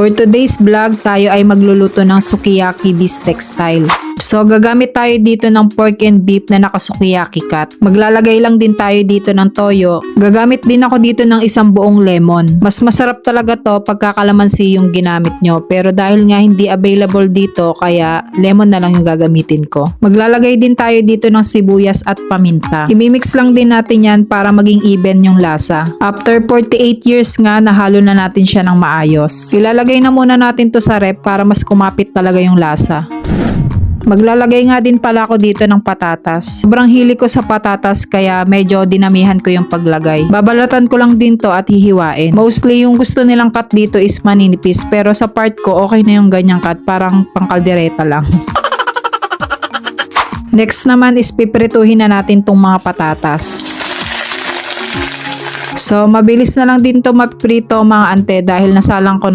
For today's vlog, tayo ay magluluto ng sukiyaki beefsteak style. So gagamit tayo dito ng pork and beef na nakasukiyaki cut. Maglalagay lang din tayo dito ng toyo. Gagamit din ako dito ng isang buong lemon. Mas masarap talaga to pagka kalamansi yung ginamit nyo. Pero dahil nga hindi available dito, kaya lemon na lang yung gagamitin ko. Maglalagay din tayo dito ng sibuyas at paminta. Imimix lang din natin yan para maging even yung lasa. After 48 years nga, nahalo na natin siya ng maayos. Ilalagay na muna natin to sa rep para mas kumapit talaga yung lasa. Maglalagay nga din pala ako dito ng patatas. Sobrang hili ko sa patatas kaya medyo dinamihan ko yung paglagay. Babalatan ko lang din to at hihiwain. Mostly yung gusto nilang cut dito is maninipis pero sa part ko okay na yung ganyang cut, parang pangkaldereta lang. Next naman is piprituhin na natin tong mga patatas. So mabilis na lang din to maprito mga ante dahil nasalang ko na